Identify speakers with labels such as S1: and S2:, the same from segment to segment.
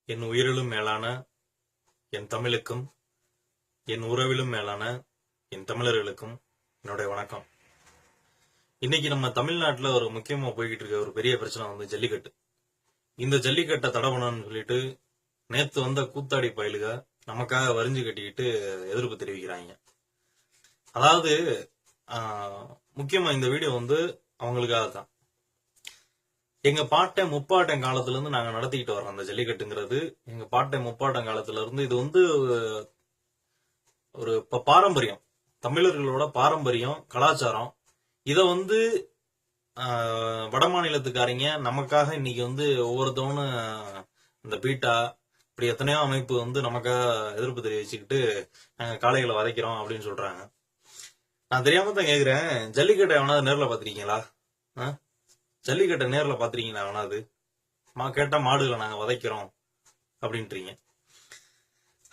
S1: என் உயிரிலும் மேலான என் தமிழுக்கும் என் உறவிலும் மேலான என் தமிழர்களுக்கும் என்னுடைய வணக்கம். இன்னைக்கு நம்ம தமிழ்நாட்டுல ஒரு முக்கியமா போய்கிட்டு இருக்க ஒரு பெரிய பிரச்சனை வந்து ஜல்லிக்கட்டு. இந்த ஜல்லிக்கட்டை தடை பண்ணணும்னு சொல்லிட்டு நேத்து வந்த கூத்தாடி பயலுக நமக்காக வரிஞ்சு கட்டிக்கிட்டு எதிர்ப்பு தெரிவிக்கிறாங்க. அதாவது முக்கியமா இந்த வீடியோ வந்து அவங்களுக்காக தான். எங்க பாட்டன் முப்பாட்டன் காலத்துல இருந்து நாங்க நடத்திக்கிட்டு வரோம் அந்த ஜல்லிக்கட்டுங்கிறது. எங்க பாட்டன் முப்பாட்டன் காலத்துல இருந்து இது வந்து ஒரு பாரம்பரியம், தமிழர்களோட பாரம்பரியம், கலாச்சாரம். இத வந்து வட மாநிலத்துக்காரங்க நமக்காக இன்னைக்கு வந்து ஒவ்வொருத்தவனும் இந்த பீட்டா இப்படி எத்தனையோ அமைப்பு வந்து நமக்காக எதிர்ப்பு தெரிவிச்சுக்கிட்டு நாங்க காளைகளை வதைக்கிறோம் அப்படின்னு சொல்றாங்க. நான் தெரியாம தான் கேக்குறேன், ஜல்லிக்கட்டை எவனாவது நேர்ல பாத்திருக்கீங்களா? ஜல்லிக்கட்டை நேர்ல பாத்திருக்கீங்களா எவனாவது? கேட்டா மாடுகளை நாங்க வதைக்கிறோம் அப்படின்றீங்க.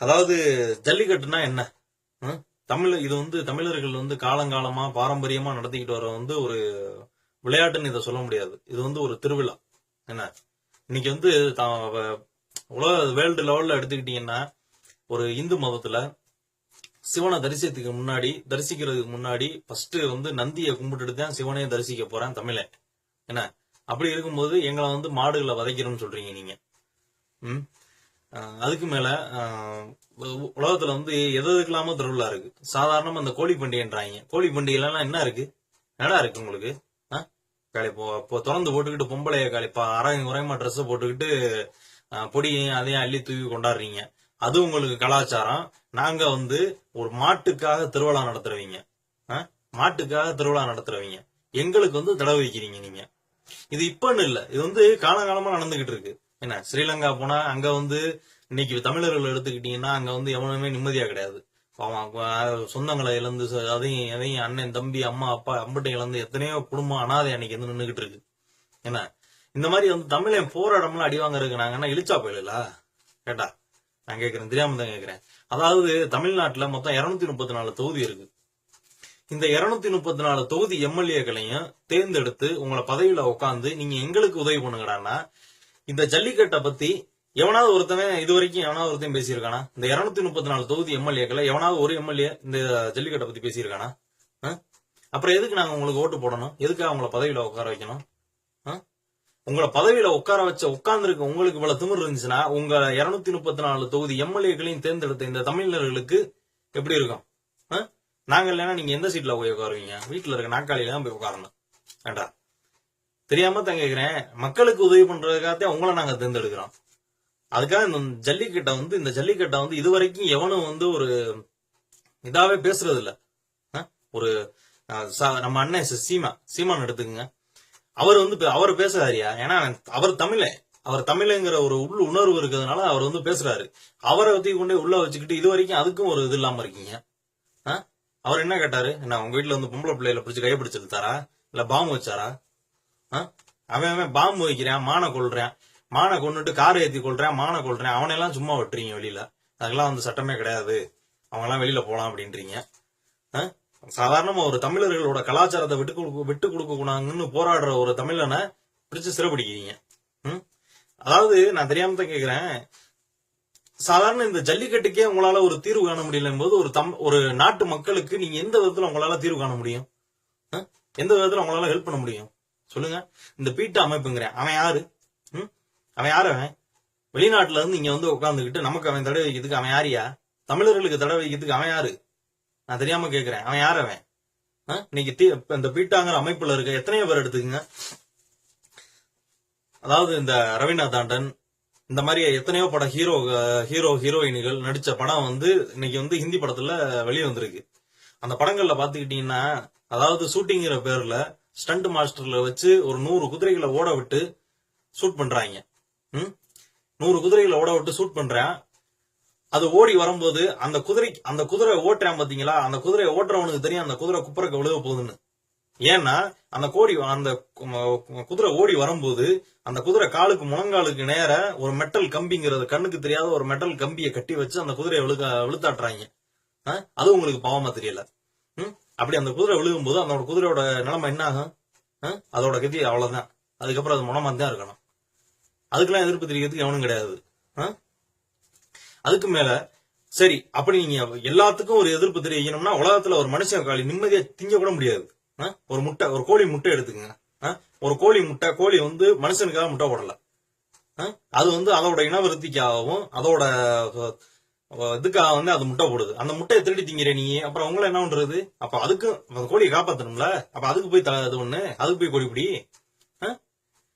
S1: அதாவது ஜல்லிக்கட்டுனா என்ன? இது வந்து தமிழர்கள் வந்து காலங்காலமா பாரம்பரியமா நடத்திக்கிட்டு வர வந்து ஒரு விளையாட்டுன்னு இதை சொல்ல முடியாது. இது வந்து ஒரு திருவிழா. என்ன இன்னைக்கு வந்து உலக வேர்ல்டு லெவல்ல எடுத்துக்கிட்டீங்கன்னா, ஒரு இந்து மதத்துல சிவனை தரிசிக்கிறதுக்கு முன்னாடி ஃபர்ஸ்ட் வந்து நந்தியை கும்பிட்டுட்டு தான் சிவனையை தரிசிக்க போறேன் தமிழன். என்ன அப்படி இருக்கும்போது எங்களை வந்து மாடுகளை வதைக்கிறோம்னு சொல்றீங்க நீங்க. அதுக்கு மேல உலகத்துல வந்து எதுக்கெல்லாமோ திருவிழா இருக்கு. சாதாரணமா அந்த கோழி பண்டிகைன்றாங்க. கோழி பண்டிகைலாம் என்ன இருக்கு? என்னடா இருக்கு உங்களுக்கு? இப்போ திறந்து போட்டுக்கிட்டு பொம்பளைய உரையமா ட்ரெஸ் போட்டுக்கிட்டு பொடியையும் அதையும் அள்ளி தூக்கி கொண்டாடுறீங்க. அது உங்களுக்கு கலாச்சாரம். நாங்க வந்து ஒரு மாட்டுக்காக திருவிழா நடத்துறவங்க. எங்களுக்கு வந்து தடை வைக்கிறீங்க நீங்க. இது இப்பன்னு இல்ல, இது வந்து காலகாலமா நடந்துகிட்டு இருக்கு. என்ன ஸ்ரீலங்கா போனா அங்க வந்து இன்னைக்கு தமிழர்கள் எடுத்துக்கிட்டீங்கன்னா அங்க வந்து எவனுமே நிம்மதியா கிடையாது. சொந்தங்களை இழந்து அதையும் அண்ணன் தம்பி அம்மா அப்பா அம்பட்டை இழந்து எத்தனையோ குடும்பம் அனாதை அன்னைக்கு வந்து நின்றுகிட்டு இருக்கு. என்ன இந்த மாதிரி வந்து தமிழன் போராடம்லாம் அடி வாங்கறதுக்கு நாங்க என்ன இழிச்சா போயிடலா? கேட்டா நான் கேக்குறேன், தெரியாம தான் கேக்குறேன். அதாவது தமிழ்நாட்டுல மொத்தம் 234 தொகுதி இருக்கு. இந்த 234 தொகுதி எம்எல்ஏக்களையும் தேர்ந்தெடுத்து உங்களை பதவியில உட்காந்து நீங்க எங்களுக்கு உதவி பண்ணுங்கடான்னா, இந்த ஜல்லிக்கட்டை பத்தி எவனாவது ஒருத்தன் பேசியிருக்கானா? இந்த 234 தொகுதி எம்எல்ஏக்களை எவனாவது ஒரு எம்எல்ஏ இந்த ஜல்லிக்கட்டை பத்தி பேசியிருக்கானா? அப்புறம் எதுக்கு நாங்க உங்களுக்கு ஓட்டு போடணும்? எதுக்காக உங்களை பதவியில உட்கார வைக்கணும்? உங்களை பதவியில உட்கார்ந்துருக்க உங்களுக்கு இவ்வளவு திமிர் இருந்துச்சுன்னா உங்க 234 தொகுதி எம்எல்ஏக்களையும் தேர்ந்தெடுத்த இந்த தமிழர்களுக்கு எப்படி இருக்கும்? நாங்க இல்லைன்னா நீங்க எந்த சீட்ல போய் உட்காருவீங்க? வீட்டுல இருக்க நாற்காலியில தான் போய் உட்காரணும். வேண்டா தெரியாம தான் கேக்குறேன். மக்களுக்கு உதவி பண்றதுக்காக உங்களை நாங்க தேர்ந்தெடுக்கிறோம். அதுக்காக இந்த ஜல்லிக்கட்டை வந்து இதுவரைக்கும் எவனும் வந்து ஒரு இதாவே பேசுறது இல்ல. ஒரு நம்ம அண்ணன் சீமான் எடுத்துக்கங்க. அவர் பேசுறாருயா. ஏன்னா அவர் தமிழங்கிற ஒரு உள் உணர்வு இருக்கிறதுனால அவர் வந்து பேசுறாரு. அவரை பத்தி கொண்டே உள்ள வச்சுக்கிட்டு இது வரைக்கும் அதுக்கும் ஒரு இது இல்லாம இருக்கீங்க. அவர் என்ன கேட்டாரு? என்ன உங்க வீட்டுல வந்து பொம்பளை பிள்ளைகளை பிடிச்சி கைப்பிடிச்சு எடுத்தாரா? இல்ல பாம்பு வச்சாரா? அவன் பாம்பு வைக்கிறான், மானை கொண்டுட்டு காரை ஏத்தி கொள்றேன், மானை கொள்றேன், அவனையெல்லாம் சும்மா விட்டுறீங்க வெளியில. அதெல்லாம் வந்து சட்டமே கிடையாது, அவங்க எல்லாம் வெளியில போலாம் அப்படின்றீங்க. சாதாரணமா ஒரு தமிழர்களோட கலாச்சாரத்தை விட்டு கொடுக்க கூடாதுன்னு போராடுற ஒரு தமிழனை பிடிச்சு சிறைப்பிடிக்கிறீங்க. அதாவது நான் தெரியாம தான் கேக்குறேன், சாதாரண இந்த ஜல்லிக்கட்டுக்கே உங்களால ஒரு தீர்வு காண முடியல போது ஒரு நாட்டு மக்களுக்கு நீங்க எந்த விதத்துல உங்களால தீர்வு காண முடியும்? எந்த விதத்துல உங்களால ஹெல்ப் பண்ண முடியும் சொல்லுங்க? இந்த பீட்டா அமைப்புங்கிறேன், அவன் யாரு? அவன் வெளிநாட்டுல இருந்து இங்க வந்து உட்காந்துக்கிட்டு நமக்கு அவன் தடை வைக்கிறதுக்கு அவன் யாரியா? தமிழர்களுக்கு தடை வைக்கிறதுக்கு அவன் யாரு? நான் தெரியாம கேக்குறேன், அவன் யார்? அவன் இன்னைக்கு இந்த பீட்டாங்கிற அமைப்புல இருக்க எத்தனையோ பேர் எடுத்துக்கங்க. அதாவது இந்த ரவீனா தாண்டன் இந்த மாதிரி எத்தனையோ படம் ஹீரோயினிகள் நடிச்ச படம் வந்து இன்னைக்கு வந்து ஹிந்தி படத்துல வெளியே வந்திருக்கு. அந்த படங்கள்ல பாத்துக்கிட்டீங்கன்னா, அதாவது ஷூட்டிங்கிற பேர்ல ஸ்டண்ட் மாஸ்டர்ல வச்சு ஒரு 100 குதிரைகளை ஓட விட்டு ஷூட் பண்றாங்க. 100 குதிரைகளை ஓட விட்டு ஷூட் பண்றேன். அது ஓடி வரும்போது அந்த குதிரை ஓட்டுறான் பாத்தீங்களா? அந்த குதிரையை ஓட்டுறவனுக்கு தெரியும் அந்த குதிரை குப்பரக்க விழுக போகுதுன்னு. ஏன்னா அந்த குதிரை ஓடி வரும்போது அந்த குதிரை காலுக்கு முழங்காலுக்கு நேர ஒரு மெட்டல் கம்பிங்கிறது கண்ணுக்கு தெரியாத ஒரு மெட்டல் கம்பியை கட்டி வச்சு அந்த குதிரையை விழுத்தாட்டுறாங்க. அது உங்களுக்கு பாவமா தெரியல? அப்படி அந்த குதிரை விழுகும் போது அந்த குதிரையோட நிலைமை என்ன ஆகும்? அதோட கதி அவ்வளவுதான். அதுக்கப்புறம் அது முனமா தான் இருக்கணும். அதுக்கெல்லாம் எதிர்ப்பு தெரிவிக்கிறதுக்கு எவனும் கிடையாது. அதுக்கு மேல சரி அப்படி நீங்க எல்லாத்துக்கும் ஒரு எதிர்ப்பு தெரிவிக்கணும்னா உலகத்துல ஒரு மனுஷன் காலி நிம்மதியா திங்க கூட முடியாது. ஒரு முட்டை, ஒரு கோழி முட்டை எடுத்துக்கங்க. ஒரு கோழி முட்டை, கோழி வந்து மனுஷனுக்காக முட்டை போடல. அது வந்து அதோட இனவிருத்திக்காகவும் அதோட இதுக்காக வந்து அது முட்டை போடுது. அந்த முட்டையை திருடி திங்கிற நீ, அப்புறம் உங்களை என்ன பண்றது? அப்ப அதுக்கு அந்த கோழியை காப்பாத்தணும்ல, அப்ப அதுக்கு போய் இது ஒண்ணு, அதுக்கு போய் கோழி பிடி.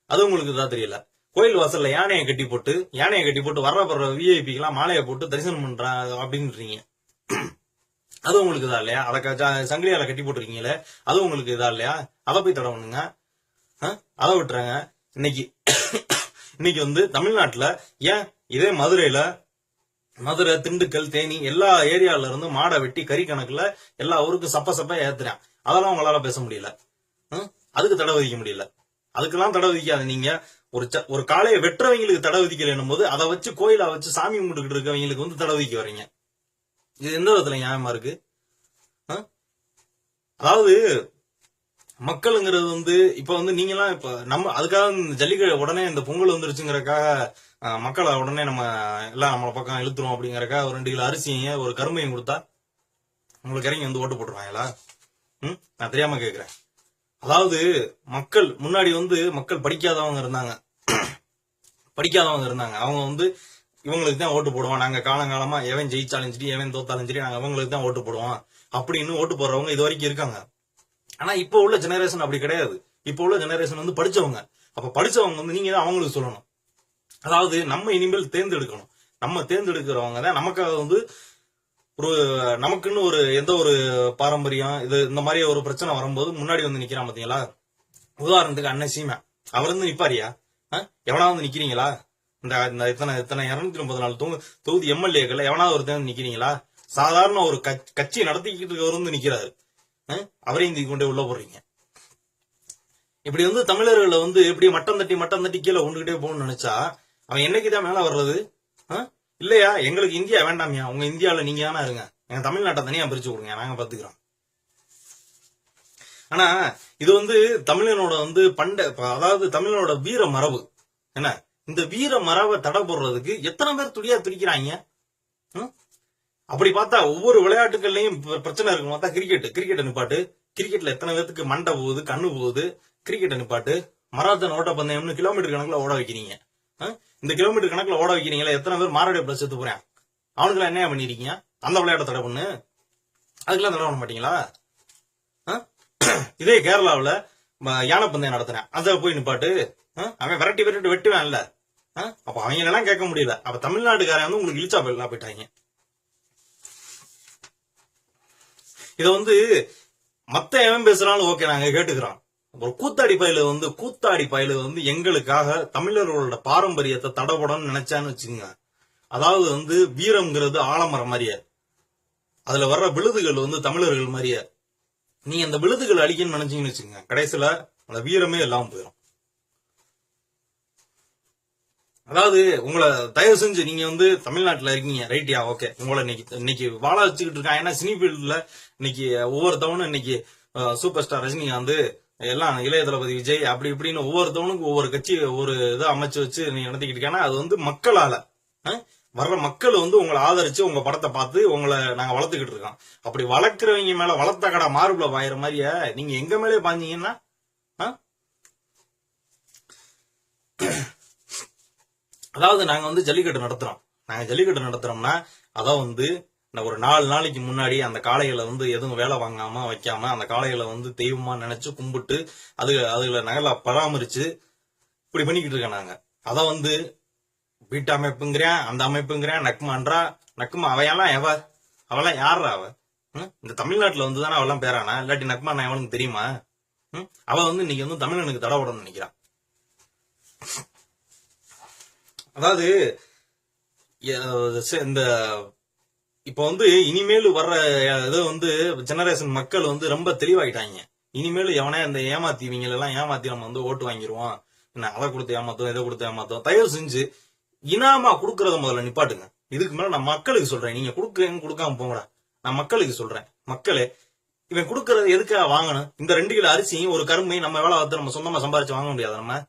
S1: அது உங்களுக்கு தான் தெரியல. கோயில் வாசல்ல யானையை கட்டி போட்டு வர்ற விஐபிக்கு எல்லாம் மாலையை போட்டு தரிசனம் பண்றாங்க அப்படின்றீங்க. அது உங்களுக்கு இதா இல்லையா? அதை சங்கிலியால கட்டி போட்டுருக்கீங்களே, அது உங்களுக்கு இதா இல்லையா? அதை போய் தடவணுங்க. அதை விட்டுறாங்க. இன்னைக்கு வந்து தமிழ்நாட்டுல ஏன் இதே மதுரை, திண்டுக்கல், தேனி எல்லா ஏரியால இருந்து மாடை வெட்டி கறி கணக்குல எல்லா ஊருக்கும் சப்ப ஏத்துறான். அதெல்லாம் உங்களால பேச முடியல. அதுக்கு தடை விதிக்க முடியல. அதுக்கெல்லாம் தடை விதிக்காது. நீங்க ஒரு காளையை வெட்டுறவங்களுக்கு தடை விதிக்கலன்னும் போது அதை வச்சு கோயிலா வச்சு சாமி கும்பிட்டுக்கிட்டு இருக்கவங்களுக்கு வந்து தடை விதிக்க வரீங்க. இது எந்த விதத்துல நியாயமா இருக்கு? அதாவது மக்களுங்கிறது வந்து இப்ப வந்து நீங்க எல்லாம் இப்ப நம்ம அதுக்காக இந்த ஜல்லிக்கட்டு உடனே இந்த பொங்கல் வந்துருச்சுங்கிறக்காக மக்களை உடனே நம்ம எல்லாம் நம்மள பக்கம் இழுத்துரும் அப்படிங்கறக்காக ஒரு 2 கிலோ அரிசியும் ஒரு கரும்பையும் கொடுத்தா உங்களுக்கு இறங்கி வந்து ஓட்டு போட்டுருவாங்களா? நான் தெரியாம கேக்குறேன். அதாவது மக்கள் முன்னாடி வந்து மக்கள் படிக்காதவங்க இருந்தாங்க. அவங்க வந்து இவங்களுக்கு தான் ஓட்டு போடுவோம், நாங்க காலங்காலமா எவன் ஜெயிச்சாலும் சரி எவன் தோத்தாலும் சரி நாங்க அவங்களுக்கு தான் ஓட்டு போடுவோம் அப்படின்னு ஓட்டு போடுறவங்க இது வரைக்கும் இருக்காங்க. ஆனா இப்ப உள்ள ஜெனரேஷன் அப்படி கிடையாது. இப்ப உள்ள ஜெனரேஷன் வந்து படிச்சவங்க. அப்ப படிச்சவங்க வந்து நீங்க தான் அவங்களுக்கு சொல்லணும். அதாவது நம்ம இனிமேல் தேர்ந்தெடுக்கணும். நம்ம தேர்ந்தெடுக்கிறவங்க தான் நமக்காக வந்து ஒரு நமக்குன்னு ஒரு எந்த ஒரு பாரம்பரியம் இது இந்த மாதிரி ஒரு பிரச்சனை வரும்போது முன்னாடி வந்து நிக்கிறான் பாத்தீங்களா? உதாரணத்துக்கு அண்ணன் சீமா அவர் வந்து நிப்பாரியா? எவனா வந்து நிக்கிறீங்களா? இந்த இத்தனை 234 தொகுதி எம்எல்ஏக்கள் எவனாவது ஒரு தேர்ந்து நிக்கிறீங்களா? சாதாரண ஒரு கட்சி நடத்திக்கிட்டு இருக்கவர் வந்து நிக்கிறாரு. அவரையும் தூக்கி கொண்டே உள்ள போடுறீங்க. இப்படி வந்து தமிழர்களை வந்து எப்படி மட்டம் தட்டி கீழே கொண்டுகிட்டே போகணும்னு நினைச்சா அவன் என்னைக்குதான் மேல வர்றது? இல்லையா? எங்களுக்கு இந்தியா வேண்டாமியா, உங்க இந்தியாவில நீங்க தானே இருங்க, எங்க தமிழ்நாட்டை தனியா பிரிச்சு கொடுங்க, நாங்க பாத்துக்கிறோம். ஆனா இது வந்து தமிழனோட வந்து அதாவது தமிழனோட வீர மரபு. என்ன இந்த வீர மரபை தடை போடுறதுக்கு எத்தனை பேர் துடிக்கிறாங்க? அப்படி பார்த்தா ஒவ்வொரு விளையாட்டுகள்லயும் பிரச்சனை இருக்கு. பார்த்தா கிரிக்கெட் நிப்பாட்டு. கிரிக்கெட்ல எத்தனை பேருக்கு மண்டை போகுது, கண்ணு போகுது. கிரிக்கெட் நிப்பாட்டு. மராத்தான் ஓட்ட பந்தயம்னு கிலோமீட்டர் கணக்குல ஓட வைக்கிறீங்க. இந்த கிலோமீட்டர் கணக்குல ஓட வைக்கிறீங்களா? எத்தனை பேர் மாரடைய பிளஸ் எடுத்து போறேன். அவனுக்கு என்ன பண்ணிருக்கீங்க? அந்த விளையாட்டை தடை பண்ணு. அதுக்கெல்லாம் தடை பண்ண மாட்டீங்களா? இதே கேரளாவில யானை பந்தயம் நடத்துறேன், அதை போய் நிப்பாட்டு. அவன் விரட்டி வெட்டுவான் இல்ல? அப்ப அவங்க எல்லாம் கேட்க முடியல. அப்ப தமிழ்நாட்டுக்காரன் வந்து உங்களுக்கு இழிச்சா போயிட்டாங்க. இத வந்து மத்த எவன் பேசுறாலும் ஓகே நாங்க கேட்டுக்கிறோம். ஒரு கூத்தாடி பயில வந்து எங்களுக்காக தமிழர்களோட பாரம்பரியத்தை தடபடன்னு நினைச்சான்னு வச்சுங்க. அதாவது வந்து வீரம்ங்கிறது ஆலமரம் மாதிரியே, அதுல வர்ற விழுதுகள் வந்து தமிழர்கள் மாதிரியே. நீ அந்த விழுதுகள் அழிக்கணும்னு நினைச்சீங்கன்னு வச்சுங்க, கடைசியில அந்த வீரமே எல்லாம் போயிடும். அதாவது உங்களை தயவு செஞ்சு நீங்க வந்து தமிழ்நாட்டுல இருக்கீங்க ரைட்டியா, ஓகே, உங்களை இன்னைக்கு வாழ வச்சுக்கிட்டு இருக்காங்க. ஏன்னா சினி ஃபீல்ட்ல இன்னைக்கு ஒவ்வொருத்தவனும் இன்னைக்கு சூப்பர் ஸ்டார் ரஜினிகாந்த் எல்லாம் இளைய தளபதி விஜய் அப்படி இப்படின்னு ஒவ்வொருத்தவனுக்கு ஒவ்வொரு கட்சி ஒரு இதை அமைச்சு வச்சு நீங்க நடத்திக்கிட்டு இருக்கேன்னா அது வந்து மக்களால வர்ற மக்கள் வந்து உங்களை ஆதரிச்சு உங்க படத்தை பார்த்து உங்களை நாங்க வளர்த்துக்கிட்டு இருக்கோம். அப்படி வளர்க்கிறவங்க மேல வளர்த்த கடை மாறுபல பாயிற மாதிரியே நீங்க எங்க மேலே பாஞ்சீங்கன்னா அதாவது நாங்க வந்து ஜல்லிக்கட்டு நடத்துறோம்னா அதான் வந்து ஒரு 4 நாளைக்கு முன்னாடி அந்த காளைகளை வந்து எதுவும் வேலை வாங்காம வைக்காம அந்த காளைகளை வந்து தெய்வமா நினைச்சு கும்பிட்டு அதுல நகலா பராமரிச்சு இப்படி பண்ணிக்கிட்டு இருக்கோம் நாங்க. அத வந்து வீட்டு அமைப்புங்கிறேன், அந்த அமைப்புங்கிறேன், நக்குமா அவையெல்லாம் அவெல்லாம் யாரா அவ? இந்த தமிழ்நாட்டுல வந்து தானே அவெல்லாம் பேரானா? இல்லாட்டி நக்குமா நான் எவனுக்கு தெரியுமா? அவ வந்து இன்னைக்கு வந்து தமிழனுக்கு தடை விடணும்னு நினைக்கிறான். அதாவது இந்த இப்ப வந்து இனிமேல் வர்ற இது வந்து ஜெனரேஷன் மக்கள் வந்து ரொம்ப தெளிவாயிட்டாங்க. இனிமேல் எவனே இந்த ஏமாத்திவங்க எல்லாம் ஏமாத்தி நம்ம வந்து ஓட்டு வாங்கிடுவோம், என்ன அதை கொடுத்து ஏமாத்தோம் இதை கொடுத்து ஏமாத்தோம். தயவு செஞ்சு இனாமா கொடுக்கறத முதல்ல நிப்பாட்டுங்க. இதுக்கு மேல நான் மக்களுக்கு சொல்றேன், நீங்க கொடுக்குறீங்க கொடுக்காம போங்கடா. நான் மக்களுக்கு சொல்றேன், மக்களே இவன் கொடுக்கறது எதுக்காக வாங்கணும்? இந்த 2 கிலோ அரிசியும் ஒரு கரும்பையும் நம்ம வேலை பார்த்து நம்ம சொந்தமா சம்பாரிச்சு வாங்க முடியாது. நம்ம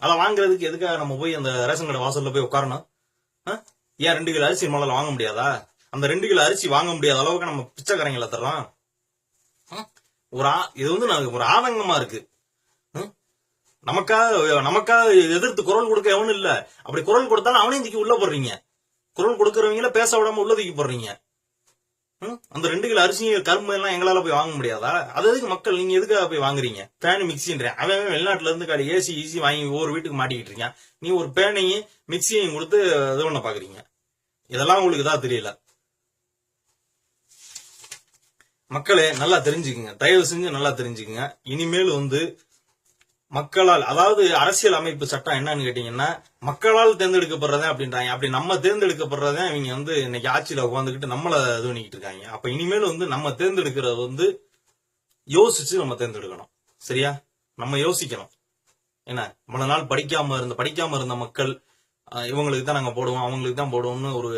S1: அதை வாங்குறதுக்கு எதுக்காக நம்ம போய் அந்த ரேஷன் கடை வாசல்ல போய் உட்காரணும்? ஏன் 2 கிலோ அரிசி முதல்ல வாங்க முடியாதா? அந்த 2 கிலோ அரிசி வாங்க முடியாத அளவுக்கு நம்ம பிச்சைக்காரங்களை தர்றோம். இது வந்து ஒரு ஆதங்கமா இருக்கு. நமக்காக எதிர்த்து குரல் கொடுக்க எவனும் இல்ல. அப்படி குரல் கொடுத்தாலும் அவனையும் தூக்கி உள்ள போடுறீங்க. குரல் கொடுக்கறவங்கள பேச விடாம உள்ள தூக்கி போடுறீங்க. அந்த 2 கிலோ அரிசி கரும்பு எல்லாம் எங்களால போய் வாங்க முடியாதா? அது எதுக்கு மக்கள் நீங்க எதுக்காக போய் வாங்குறீங்க? பேனு மிக்சின்றேன் அவன் வெளிநாட்டுல இருந்து ஏசி ஈசி வாங்கி ஒவ்வொரு வீட்டுக்கு மாட்டிக்கிட்டு இருக்கான். நீ ஒரு பேனையும் மிக்சியையும் கொடுத்து இது பண்ண பாக்குறீங்க. இதெல்லாம் உங்களுக்கு தான் தெரியல. மக்களே நல்லா தெரிஞ்சுக்குங்க, தயவு செஞ்சு நல்லா தெரிஞ்சுக்குங்க. இனிமேல் வந்து மக்களால், அதாவது அரசியல் அமைப்பு சட்டம் என்னன்னு கேட்டீங்கன்னா மக்களால் தேர்ந்தெடுக்கப்படுறதே அப்படின்றாங்க. அப்படி நம்ம தேர்ந்தெடுக்கப்படுறதே இவங்க வந்து இன்னைக்கு ஆட்சியில உட்காந்துக்கிட்டு நம்மள இது பண்ணிக்கிட்டு இருக்காங்க. அப்ப இனிமேல் வந்து நம்ம தேர்ந்தெடுக்கிறது வந்து யோசிச்சு நம்ம தேர்ந்தெடுக்கணும். சரியா? நம்ம யோசிக்கணும். என்ன, இவ்வளவு நாள் படிக்காம இருந்த மக்கள் இவங்களுக்கு தான் நாங்க போடுவோம், அவங்களுக்கு தான் போடுவோம்னு ஒரு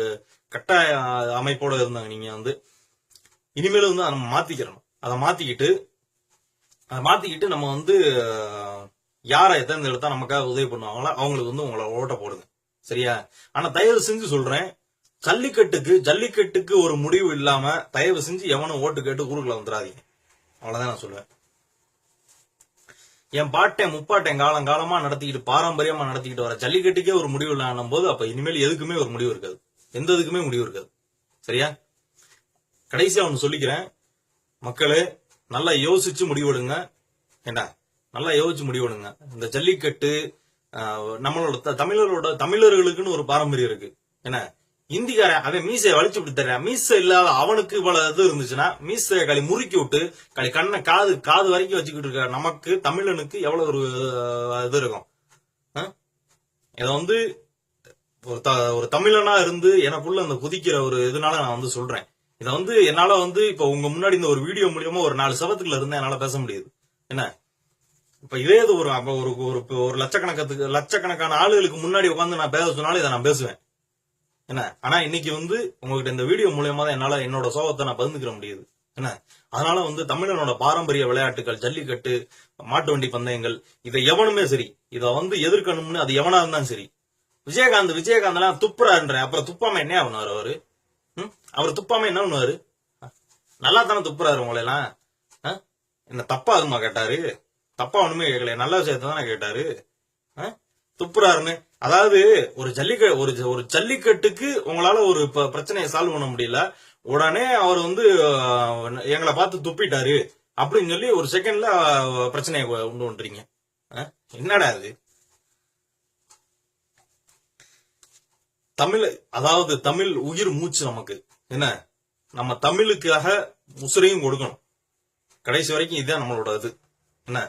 S1: கட்டாய அமைப்போட இருந்தாங்க. நீங்க வந்து இனிமேல் வந்து நம்ம மாத்திக்கிறணும். அதை மாத்திக்கிட்டு நம்ம வந்து யாரை தேர்ந்தெடுத்தா நமக்காக உதவி பண்ணுவாங்களோ அவங்களுக்கு வந்து உங்களை ஓட்ட போடுங்க. சரியா? ஆனா தயவு செஞ்சு சொல்றேன், ஜல்லிக்கட்டுக்கு ஒரு முடிவு இல்லாம தயவு செஞ்சு எவனும் ஓட்டு கேட்டு ஊருக்குள்ள வந்துடாதீங்க. அவ்வளவுதான் நான் சொல்லுவேன். என் பாட்டேன் முப்பாட்டேன் காலமா நடத்திக்கிட்டு பாரம்பரியமா நடத்திக்கிட்டு வர ஜல்லிக்கட்டுக்கே ஒரு முடிவு இல்லாம போது அப்ப இனிமேல் எதுக்குமே ஒரு முடிவு இருக்காது. எந்த இதுக்குமே முடிவு இருக்காது. சரியா? கடைசியா ஒன்னு சொல்லிக்கிறேன், மக்களே நல்லா யோசிச்சு முடிவெடுங்க. ஏண்டா, நல்லா யோசிச்சு முடிவெடுங்க. இந்த ஜல்லிக்கட்டு நம்மளோட தமிழர்களுக்குன்னு ஒரு பாரம்பரியம் இருக்கு. என்ன, இந்திக்காரன் அவன் மீசையை வலிச்சு விட்டு தர்றான். மீசை இல்லாத அவனுக்கு இவ்வளவு இது இருந்துச்சுன்னா மீசையை களி முறுக்கி விட்டு கண்ணை காது வரைக்கும் வச்சுக்கிட்டு இருக்க நமக்கு தமிழனுக்கு எவ்வளவு ஒரு இது இருக்கும். இதை வந்து ஒரு தமிழனா இருந்து எனக்குள்ள அந்த குதிக்கிற ஒரு இதனால நான் வந்து சொல்றேன். இதை வந்து என்னால வந்து இப்ப உங்க முன்னாடி இந்த ஒரு வீடியோ மூலியமா ஒரு 4 சவத்துக்குள்ள இருந்து என்னால பேச முடியுது. என்ன, இப்ப இதே இது ஒரு லட்சக்கணக்கான ஆளுகளுக்கு முன்னாடி உட்காந்து நான் பேச சொன்னாலும் இதை நான் பேசுவேன். என்ன, ஆனா இன்னைக்கு வந்து உங்ககிட்ட இந்த வீடியோ மூலியமா தான் என்னால என்னோட சோகத்தை நான் பகிர்ந்துக்கிற முடியுது. என்ன, அதனால வந்து தமிழனோட பாரம்பரிய விளையாட்டுகள், ஜல்லிக்கட்டு, மாட்டு வண்டி பந்தயங்கள், இதை எவனுமே சரி இதை வந்து எதிர்க்கணும்னு அது எவனா இருந்தாலும் சரி. விஜயகாந்த் எல்லாம் துப்புறாருன்ற, அப்புறம் துப்பாம என்ன பண்ணுவாரு அவரு? அவர் துப்பாம என்ன பண்ணுவாரு? நல்லா தானே துப்புறாரு. உங்களை எல்லாம் என்ன தப்பா அதுமா கேட்டாரு? தப்பா ஒண்ணுமே கேட்கல, நல்ல விஷயத்த தானே கேட்டாரு. துப்புறாருன்னு, அதாவது ஒரு ஜல்லிக்கட்டுக்கு உங்களால ஒரு பிரச்சனையை சால்வ் பண்ண முடியல, உடனே அவர் வந்து எங்களை பார்த்து துப்பிட்டாரு அப்படின்னு சொல்லி ஒரு செகண்ட்ல பிரச்சனையை உண்டு பண்றீங்க. என்னடா அது? அதாவது தமிழ் உயிர் மூச்சு நமக்கு. என்ன, நம்ம தமிழுக்காக உசுரையும் கொடுக்கணும் கடைசி வரைக்கும். இதுதான் நம்மளோட இது. என்ன,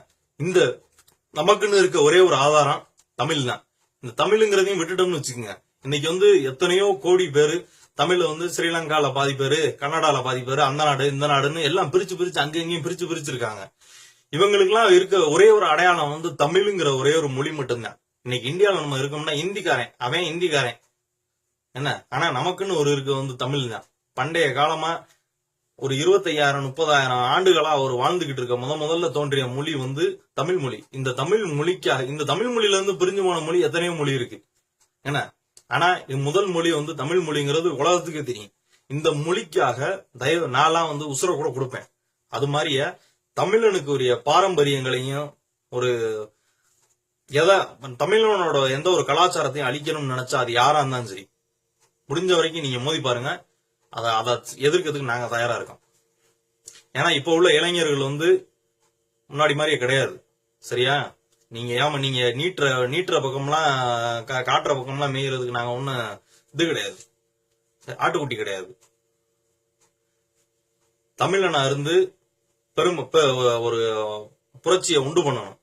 S1: இந்த நமக்குன்னு இருக்க ஒரே ஒரு ஆதாரம் தமிழ் தான். இந்த தமிழுங்கிறதையும் விட்டுட்டோம்னு வச்சுக்கோங்க, இன்னைக்கு வந்து எத்தனையோ கோடி பேரு தமிழ்ல வந்து ஸ்ரீலங்கால பாதி பேரு, கன்னடால பாதி பேரு, அந்த நாடு இந்த நாடுன்னு எல்லாம் பிரிச்சு அங்கேயும் பிரிச்சு இருக்காங்க. இவங்களுக்கு எல்லாம் இருக்க ஒரே ஒரு அடையாளம் வந்து தமிழுங்கிற ஒரே ஒரு மொழி மட்டும்தான். இன்னைக்கு இந்தியாவில நம்ம இருக்கோம்னா இந்திக்காரன், அவன் இந்திக்காரன். என்ன, ஆனா நமக்குன்னு ஒரு இருக்கு வந்து தமிழ் தான். பண்டைய காலமா ஒரு 25,000-30,000 ஆண்டுகளா அவர் வாழ்ந்துகிட்டு இருக்க முதல்ல தோன்றிய மொழி வந்து தமிழ் மொழி. இந்த தமிழ் மொழியில இருந்து பிரிஞ்சு போன மொழி எத்தனையோ மொழி இருக்கு. என்ன, ஆனா முதல் மொழி வந்து தமிழ் மொழிங்கிறது உலகத்துக்கே தெரியும். இந்த மொழிக்காக நான்லாம் வந்து உசுர கூட கொடுப்பேன். அது மாதிரியே தமிழனுக்கு உரிய பாரம்பரியங்களையும் ஒரு தமிழனோட எந்த ஒரு கலாச்சாரத்தையும் அழிக்கணும்னு நினைச்சா அது யாரா இருந்தாலும் சரி, முடிஞ்ச வரைக்கும் நீங்க மோதி பாருங்க. அதை எதிர்க்கிறதுக்கு நாங்க தயாரா இருக்கோம். ஏன்னா இப்ப உள்ள இளைஞர்கள் வந்து முன்னாடி மாதிரியே கிடையாது. சரியா? நீங்க நீட்டுற பக்கம்லாம் காட்டுற பக்கம்லாம் மேய்கிறதுக்கு நாங்க ஒன்னும் இது கிடையாது, ஆட்டுக்குட்டி கிடையாது. தமிழனா இருந்து ஒரு புரட்சியை உண்டு பண்ணணும்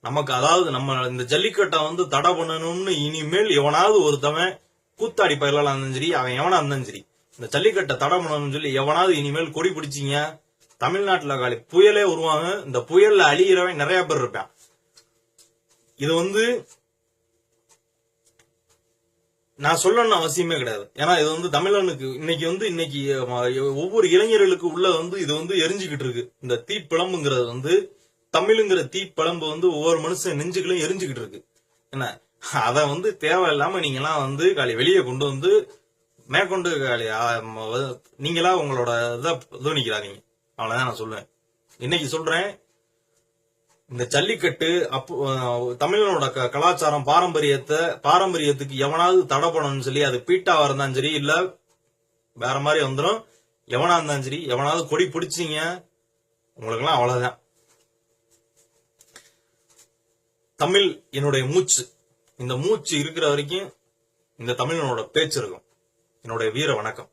S1: நமக்கு. அதாவது நம்ம இந்த ஜல்லிக்கட்டை வந்து தடை பண்ணணும்னு இனிமேல் எவனாவது ஒருத்தவன் கூத்தாடி பயிலாம் இருந்தாலும் சரி, அவன் எவனா இருந்தாலும் சரி, இந்த ஜல்லிக்கட்டை தடை பண்ணணும்னு சொல்லி எவனாவது இனிமேல் கொடி பிடிச்சிங்க, தமிழ்நாட்டுல புயலே உருவாங்க. இந்த புயல்ல அழிகிறவன் நிறைய பேர் இருப்பான். இது வந்து நான் சொல்லணும்னு அவசியமே கிடையாது. ஏன்னா இது வந்து தமிழனுக்கு இன்னைக்கு ஒவ்வொரு இளைஞர்களுக்கு உள்ள வந்து இது வந்து எரிஞ்சுக்கிட்டு இருக்கு. இந்த தீப்பிழம்புங்கிறது வந்து தமிழுங்கிற தீப்பிழம்பு வந்து ஒவ்வொரு மனுஷன் நெஞ்சுகளையும் எரிஞ்சுக்கிட்டு இருக்கு. என்ன, அத வந்து தேவையில்லாம நீங்க எல்லாம் வந்து வெளியே கொண்டு வந்து மேற்கொண்டு நீங்களா உங்களோட இதை தோணிக்கிறாதீங்க. அவ்வளவுதான் நான் சொல்லுவேன். இன்னைக்கு சொல்றேன், இந்த ஜல்லிக்கட்டு தமிழனோட கலாச்சாரம் பாரம்பரியத்துக்கு எவனாவது தடை பண்ணணும்னு சொல்லி அது பீட்டாவா இருந்தாலும் சரி இல்ல வேற மாதிரி வந்துடும். எவனா இருந்தாலும் சரி, எவனாவது கொடி பிடிச்சிங்க உங்களுக்கு எல்லாம் அவ்வளவுதான். தமிழ் என்னுடைய மூச்சு. இந்த மூச்சு இருக்கிற வரைக்கும் இந்த தமிழனோட பேச்சு இருக்கும். என்னுடைய வீர வணக்கம்.